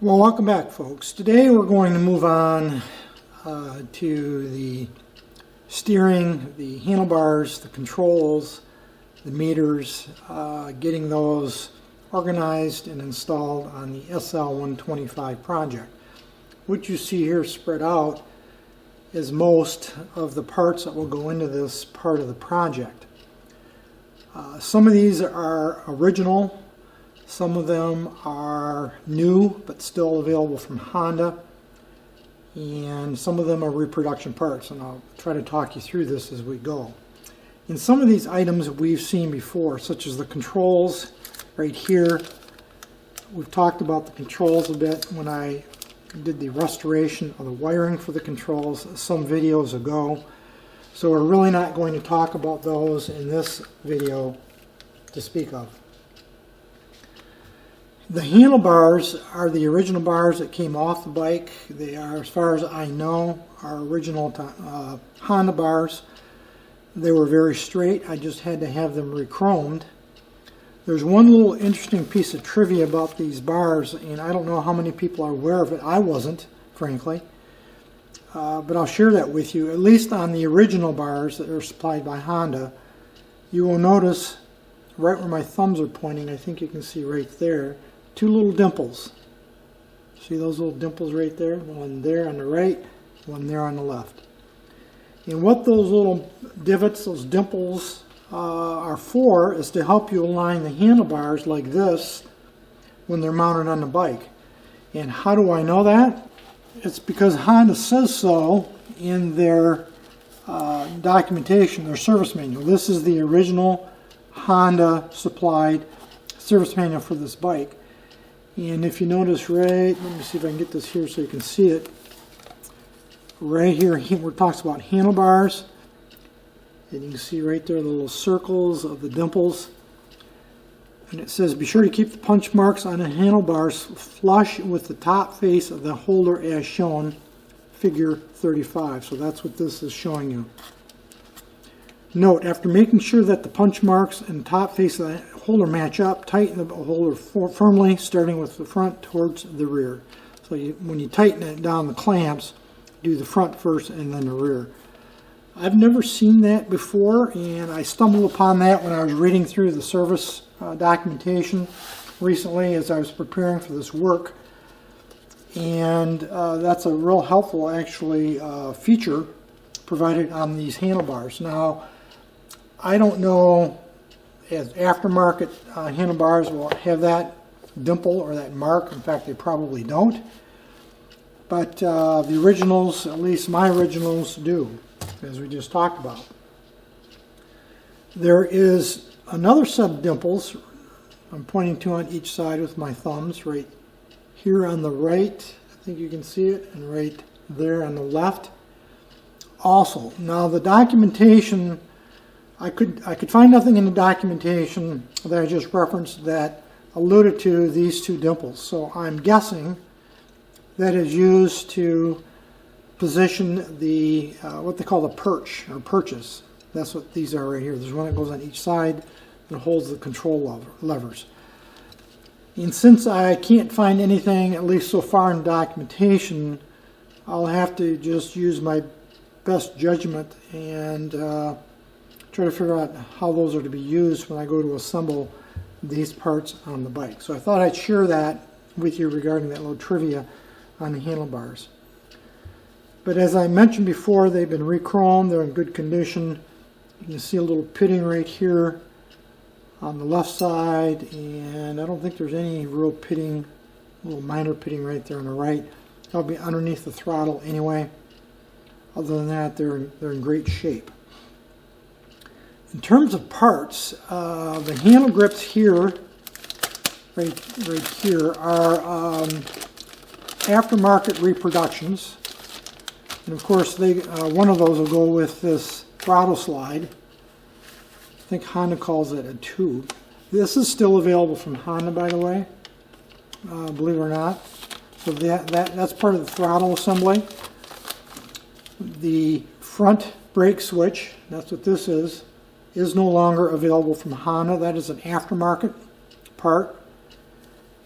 Well, welcome back, folks. Today we're going to move on to the steering, the handlebars, the controls, the meters, getting those organized and installed on the SL125 project. What you see here spread out is most of the parts that will go into this part of the project. Some of these are original. Some of them are new but still available from Honda, and some of them are reproduction parts, and I'll try to talk you through this as we go. In some of these items we've seen before, such as the controls right here. We've talked about the controls a bit when I did the restoration of the wiring for the controls some videos ago, so we're really not going to talk about those in this video to speak of. The handlebars are the original bars that came off the bike. They are, as far as I know, our original Honda bars. They were very straight. I just had to have them re-chromed. There's one little interesting piece of trivia about these bars, and I don't know how many people are aware of it. I wasn't, frankly. But I'll share that with you. At least on the original bars that are supplied by Honda, you will notice right where my thumbs are pointing, I think you can see right there, two little dimples. See those little dimples right there? One there on the right, one there on the left. And what those little divots, those dimples, are for is to help you align the handlebars like this when they're mounted on the bike. And how do I know that? It's because Honda says so in their documentation, their service manual. This is the original Honda supplied service manual for this bike. And if you notice right, let me see if I can get this here so you can see it. Right here, where it talks about handlebars, and you can see right there the little circles of the dimples. And it says, be sure to keep the punch marks on the handlebars flush with the top face of the holder as shown, figure 35. So that's what this is showing you. Note, after making sure that the punch marks and top face of the holder match up, tighten the holder firmly, starting with the front towards the rear. So when you tighten it down the clamps, do the front first and then the rear. I've never seen that before, and I stumbled upon that when I was reading through the service documentation recently as I was preparing for this work. And that's a real helpful, actually, feature provided on these handlebars. Now, I don't know if aftermarket handlebars will have that dimple or that mark. In fact, they probably don't. But the originals, at least my originals, do, as we just talked about. There is another set of dimples I'm pointing to on each side with my thumbs, right here on the right, I think you can see it, and right there on the left. Also, now the documentation, I could find nothing in the documentation that I just referenced that alluded to these two dimples. So I'm guessing that is used to position the what they call the perch or purchase. That's what these are right here. There's one that goes on each side that holds the control levers. And since I can't find anything, at least so far in documentation, I'll have to just use my best judgment and try to figure out how those are to be used when I go to assemble these parts on the bike. So I thought I'd share that with you regarding that little trivia on the handlebars. But as I mentioned before, they've been re-chromed, they're in good condition. You can see a little pitting right here on the left side, and I don't think there's any real pitting, a little minor pitting right there on the right. That'll be underneath the throttle anyway. Other than that, they're in great shape. In terms of parts, the handle grips here, right here, are aftermarket reproductions. And of course, one of those will go with this throttle slide. I think Honda calls it a tube. This is still available from Honda, by the way, believe it or not. So that's part of the throttle assembly. The front brake switch, that's what this is no longer available from Honda. That is an aftermarket part.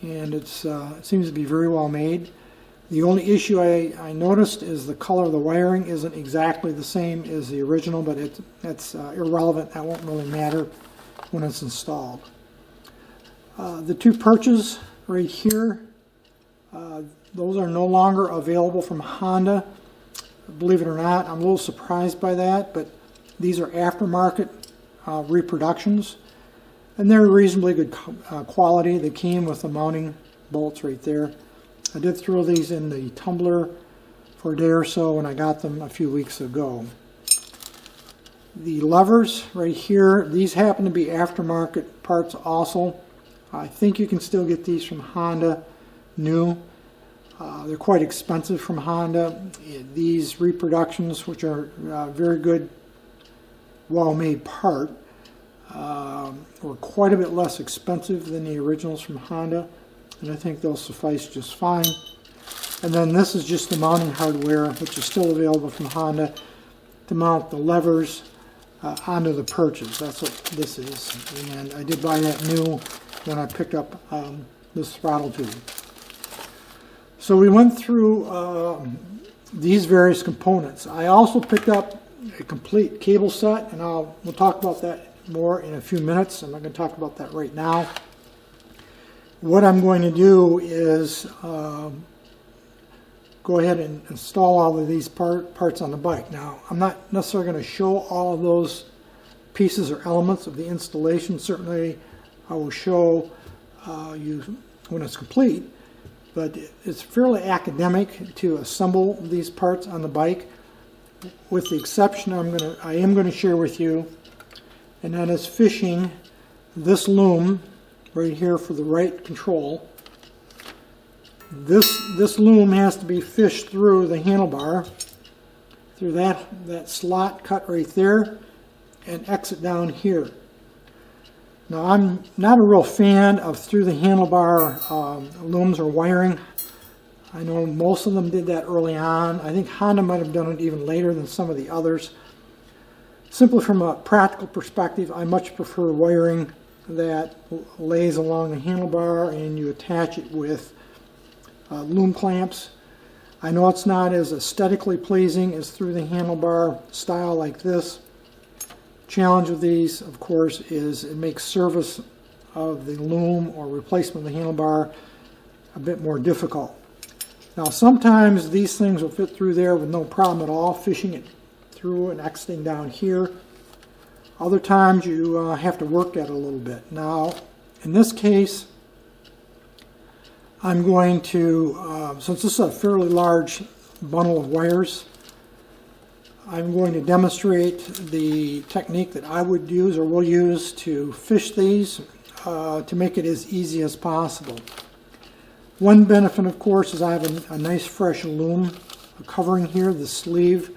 and it seems to be very well made. The only issue I noticed is the color of the wiring isn't exactly the same as the original, but that's irrelevant. That won't really matter when it's installed. The two perches right here, those are no longer available from Honda. Believe it or not, I'm a little surprised by that, but these are aftermarket reproductions, and they're reasonably good quality. They came with the mounting bolts right there. I did throw these in the tumbler for a day or so when I got them a few weeks ago. The levers right here, these happen to be aftermarket parts also. I think you can still get these from Honda new. They're quite expensive from Honda. These reproductions, which are very good, well-made part, were quite a bit less expensive than the originals from Honda, and I think they'll suffice just fine. And then this is just the mounting hardware, which is still available from Honda, to mount the levers onto the perches. That's what this is, and I did buy that new when I picked up this throttle tube. So we went through these various components. I also picked up a complete cable set, and we'll talk about that more in a few minutes. I'm not going to talk about that right now. What I'm going to do is go ahead and install all of these parts on the bike. Now, I'm not necessarily going to show all of those pieces or elements of the installation. Certainly, I will show you when it's complete, but it's fairly academic to assemble these parts on the bike, with the exception I am going to share with you, and that is fishing this loom right here for the right control. This loom has to be fished through the handlebar, through that slot cut right there, and exit down here. Now, I'm not a real fan of through the handlebar looms or wiring. I know most of them did that early on. I think Honda might have done it even later than some of the others. Simply from a practical perspective, I much prefer wiring that lays along the handlebar and you attach it with loom clamps. I know it's not as aesthetically pleasing as through the handlebar style like this. Challenge with these, of course, is it makes service of the loom or replacement of the handlebar a bit more difficult. Now, sometimes these things will fit through there with no problem at all, fishing it through and exiting down here. Other times you have to work at it a little bit. Now, in this case, I'm going to, since this is a fairly large bundle of wires, I'm going to demonstrate the technique that I would use or will use to fish these to make it as easy as possible. One benefit, of course, is I have a nice fresh loom covering here, the sleeve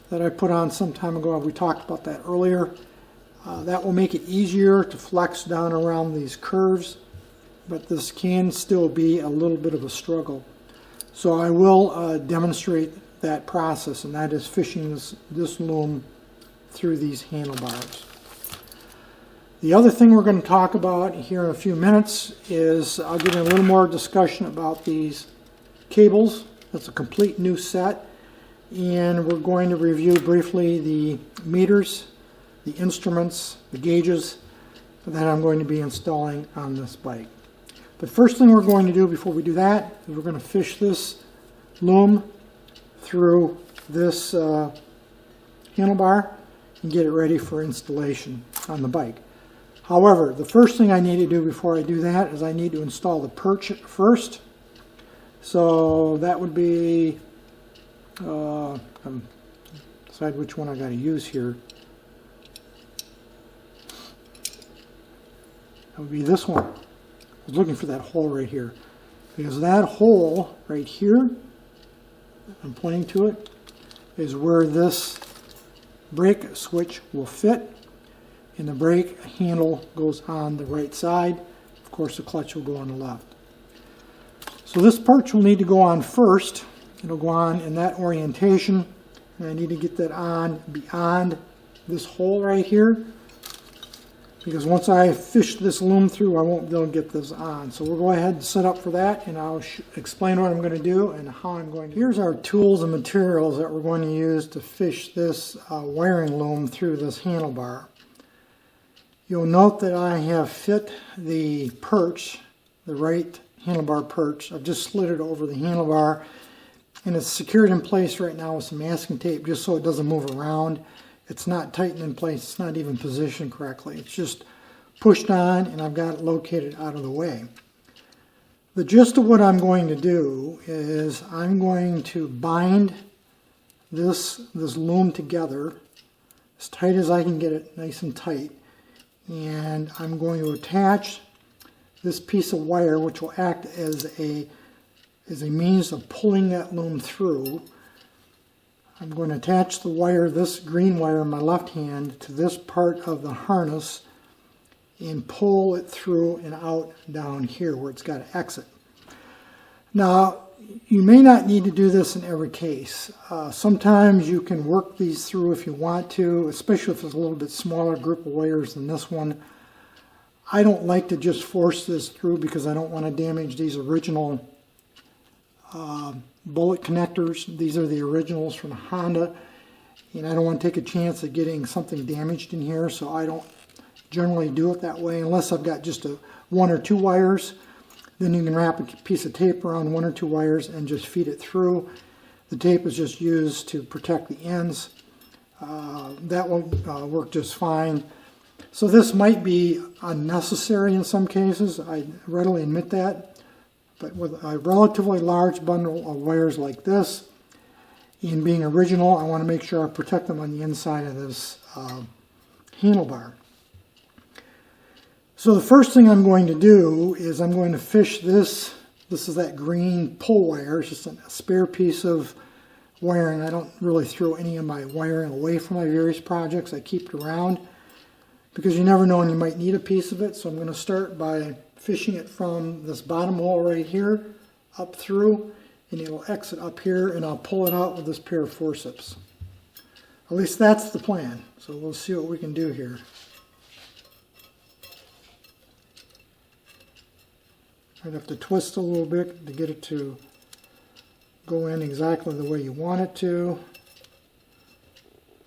that I put on some time ago. We talked about that earlier. That will make it easier to flex down around these curves, but this can still be a little bit of a struggle. So I will demonstrate that process, and that is fishing this loom through these handlebars. The other thing we're going to talk about here in a few minutes is I'll get in a little more discussion about these cables. That's a complete new set, and we're going to review briefly the meters, the instruments, the gauges that I'm going to be installing on this bike. The first thing we're going to do before we do that is we're going to fish this loom through this handlebar and get it ready for installation on the bike. However, the first thing I need to do before I do that is I need to install the perch first. So that would be, decide which one I got to use here. That would be this one. I was looking for that hole right here, because that hole right here, I'm pointing to it, is where this brake switch will fit, and the brake handle goes on the right side. Of course, the clutch will go on the left. So this perch will need to go on first. It'll go on in that orientation, and I need to get that on beyond this hole right here. because once I fish this loom through, I won't be able to get this on. So we'll go ahead and set up for that, and I'll explain what I'm going to do and how I'm going to. Here's our tools and materials that we're going to use to fish this wiring loom through this handlebar. You'll note that I have fit the perch, the right handlebar perch. I've just slid it over the handlebar, and it's secured in place right now with some masking tape just so it doesn't move around. It's not tightened in place, it's not even positioned correctly. It's just pushed on, and I've got it located out of the way. The gist of what I'm going to do is I'm going to bind this loom together as tight as I can get it, nice and tight. And I'm going to attach this piece of wire, which will act as a means of pulling that loom through. I'm going to attach the wire, this green wire in my left hand, to this part of the harness and pull it through and out down here where it's got to exit. Now, you may not need to do this in every case. Sometimes you can work these through if you want to, especially if it's a little bit smaller group of wires than this one. I don't like to just force this through because I don't want to damage these original bullet connectors. These are the originals from Honda, and I don't want to take a chance of getting something damaged in here, so I don't generally do it that way unless I've got just one or two wires. Then you can wrap a piece of tape around one or two wires and just feed it through. The tape is just used to protect the ends. That will work just fine. So this might be unnecessary in some cases, I readily admit that. But with a relatively large bundle of wires like this, and being original, I want to make sure I protect them on the inside of this handlebar. So the first thing I'm going to do is I'm going to fish this. This is that green pull wire. It's just a spare piece of wiring. I don't really throw any of my wiring away from my various projects. I keep it around because you never know when you might need a piece of it. So I'm going to start by fishing it from this bottom hole right here up through, and it'll exit up here, and I'll pull it out with this pair of forceps. At least that's the plan. So we'll see what we can do here. I'd have to twist a little bit to get it to go in exactly the way you want it to.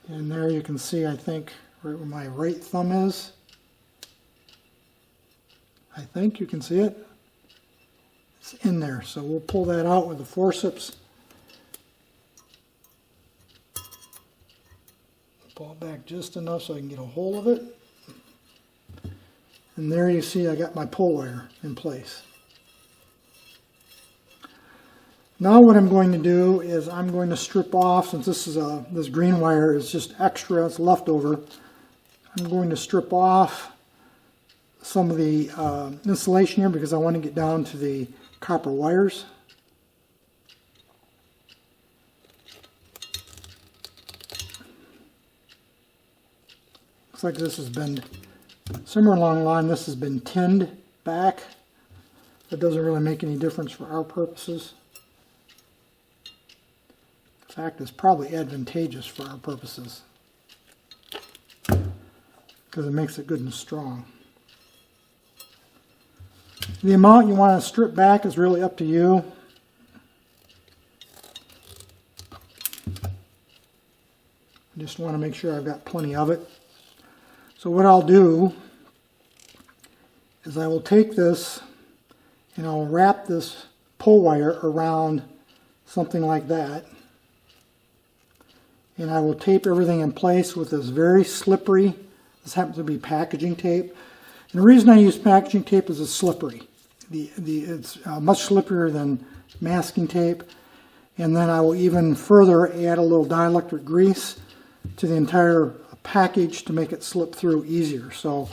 And there you can see, I think, right where my right thumb is. I think you can see it. It's in there, so we'll pull that out with the forceps. Pull it back just enough so I can get a hold of it. And there you see I got my pull wire in place. Now what I'm going to do is I'm going to strip off, since this green wire is just extra, it's leftover, I'm going to strip off some of the insulation here because I want to get down to the copper wires. Looks like this has been, somewhere along the line, this has been tinned back. That doesn't really make any difference for our purposes. In fact, it's probably advantageous for our purposes because it makes it good and strong. The amount you want to strip back is really up to you. I just want to make sure I've got plenty of it. So what I'll do is I will take this and I'll wrap this pull wire around something like that. And I will tape everything in place with this very slippery, this happens to be packaging tape. And the reason I use packaging tape is it's slippery. It's much slipperier than masking tape. And then I will even further add a little dielectric grease to the entire package to make it slip through easier. So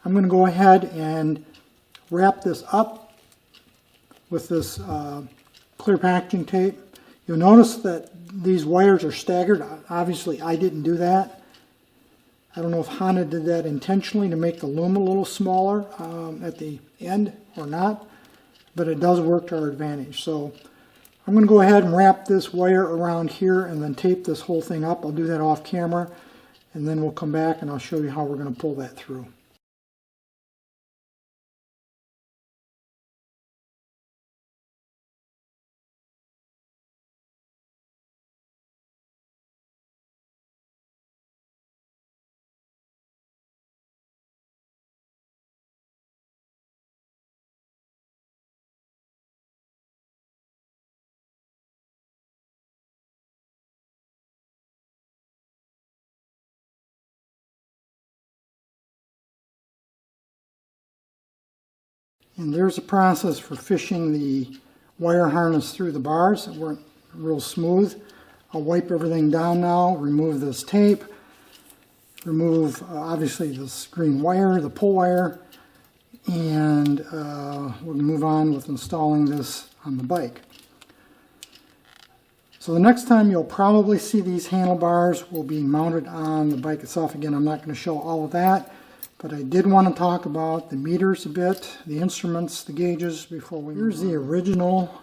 I'm going to go ahead and wrap this up with this clear packaging tape. You'll notice that these wires are staggered. Obviously I didn't do that. I don't know if Honda did that intentionally to make the loom a little smaller at the end or not, but it does work to our advantage. So I'm going to go ahead and wrap this wire around here and then tape this whole thing up. I'll do that off camera, and then we'll come back and I'll show you how we're going to pull that through. And there's a process for fishing the wire harness through the bars. It weren't real smooth. I'll wipe everything down now, remove this tape, remove obviously this green wire, the pull wire, and we'll move on with installing this on the bike. So the next time you'll probably see these handlebars will be mounted on the bike itself. Again, I'm not going to show all of that, but I did want to talk about the meters a bit, the instruments, the gauges before we move on. Here's the original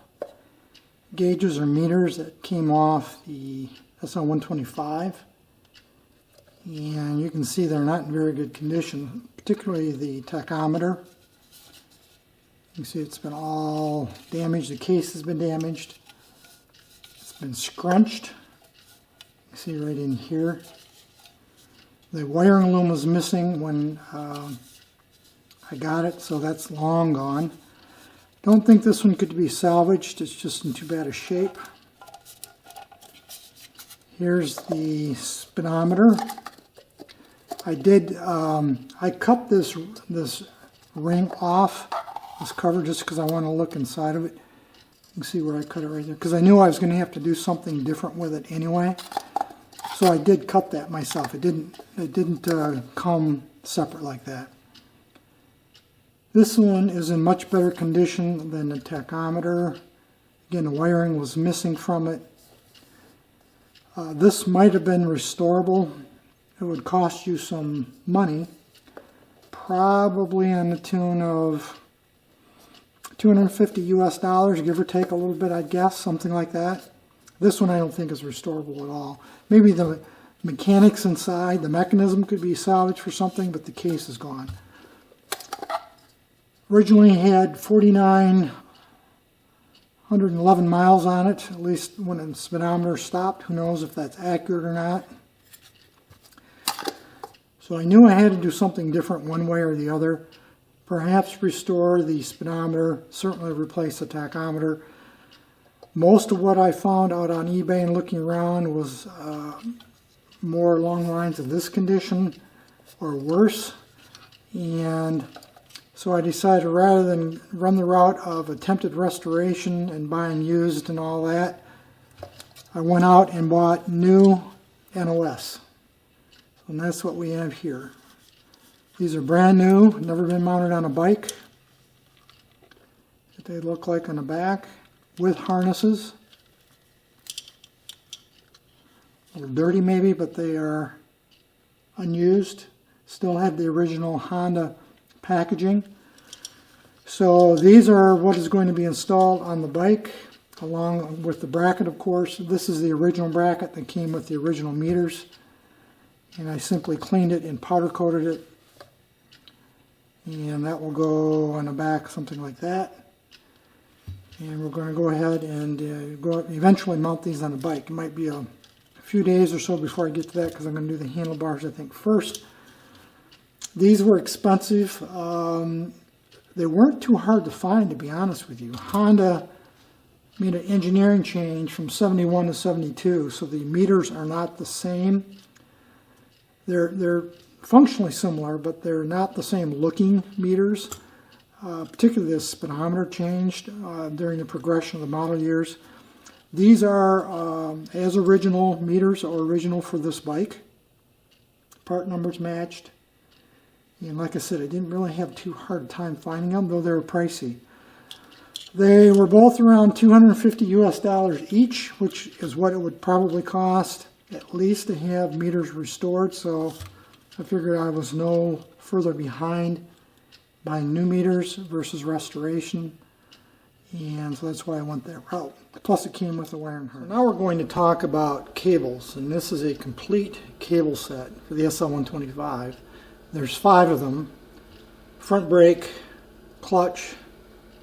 gauges or meters that came off the SL125. And you can see they're not in very good condition, particularly the tachometer. You can see it's been all damaged, the case has been damaged. Been scrunched. You see right in here. The wiring loom was missing when I got it, so that's long gone. Don't think this one could be salvaged. It's just in too bad a shape. Here's the speedometer. I cut this ring off, this cover, just because I want to look inside of it. You can see where I cut it right there, because I knew I was going to have to do something different with it anyway. So I did cut that myself. It didn't come separate like that. This one is in much better condition than the tachometer. Again, the wiring was missing from it. This might have been restorable. It would cost you some money, probably on the tune of $250 US, give or take a little bit, I'd guess, something like that. This one I don't think is restorable at all. Maybe the mechanics inside, the mechanism could be salvaged for something, but the case is gone. Originally had 4,911 miles on it, at least when the speedometer stopped. Who knows if that's accurate or not. So I knew I had to do something different one way or the other. Perhaps restore the speedometer, certainly replace the tachometer. Most of what I found out on eBay and looking around was more along the lines of this condition or worse. And so I decided rather than run the route of attempted restoration and buying used and all that, I went out and bought new NOS. And that's what we have here. These are brand new, never been mounted on a bike. What they look like on the back with harnesses. A little dirty maybe, but they are unused. Still have the original Honda packaging. So these are what is going to be installed on the bike, along with the bracket, of course. This is the original bracket that came with the original meters. And I simply cleaned it and powder coated it. And that will go on the back, something like that. And we're going to go ahead and eventually mount these on the bike. It might be a few days or so before I get to that, because I'm going to do the handlebars, I think, first. These were expensive. They weren't too hard to find, to be honest with you. Honda made an engineering change from 71 to 72, so the meters are not the same. They're functionally similar, but they're not the same looking meters. Particularly this speedometer changed during the progression of the model years. These are as original meters, or original for this bike. Part numbers matched. And like I said, I didn't really have too hard a time finding them, though they were pricey. They were both around $250 US each, which is what it would probably cost at least to have meters restored. So I figured I was no further behind buying new meters versus restoration, and so that's why I went that route. Plus it came with a wiring harness. So now we're going to talk about cables, and this is a complete cable set for the SL125. There's 5 of them: front brake, clutch,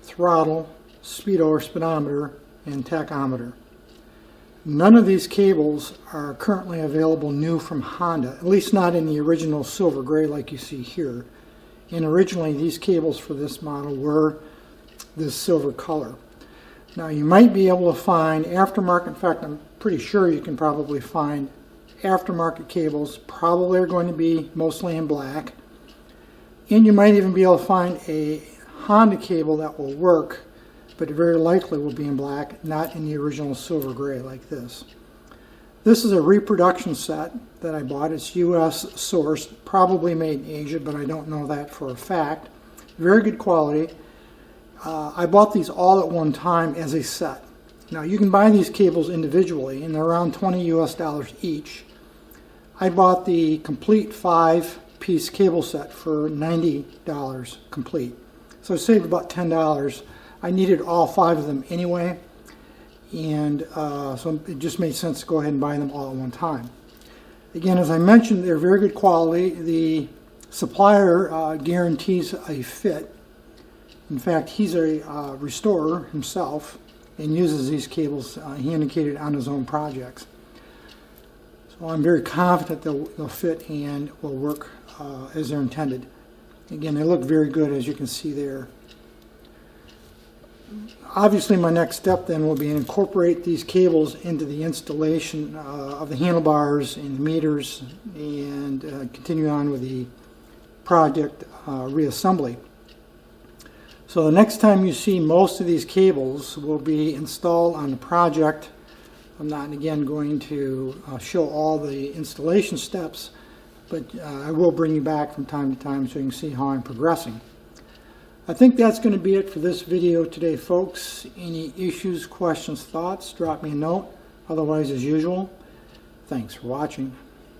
throttle, speedo or speedometer, and tachometer. None of these cables are currently available new from Honda, at least not in the original silver gray like you see here. And originally these cables for this model were this silver color. Now you might be able to find aftermarket, in fact I'm pretty sure you can probably find aftermarket cables, probably are going to be mostly in black. And you might even be able to find a Honda cable that will work, but it very likely will be in black, not in the original silver gray like this. This is a reproduction set that I bought. It's US sourced, probably made in Asia, but I don't know that for a fact. Very good quality. I bought these all at one time as a set. Now you can buy these cables individually, and they're around $20 US each. I bought the complete 5-piece cable set for $90 complete. So I saved about $10. I needed all 5 of them anyway, and so it just made sense to go ahead and buy them all at one time. Again, as I mentioned, they're very good quality. The supplier guarantees a fit. In fact, he's a restorer himself and uses these cables, he indicated, on his own projects. So I'm very confident they'll fit and will work as they're intended. Again, they look very good, as you can see there. Obviously, my next step then will be to incorporate these cables into the installation of the handlebars and the meters, and continue on with the project reassembly. So the next time you see most of these cables will be installed on the project. I'm not, again, going to show all the installation steps, but I will bring you back from time to time so you can see how I'm progressing. I think that's going to be it for this video today, folks. Any issues, questions, thoughts, drop me a note. Otherwise, as usual, thanks for watching.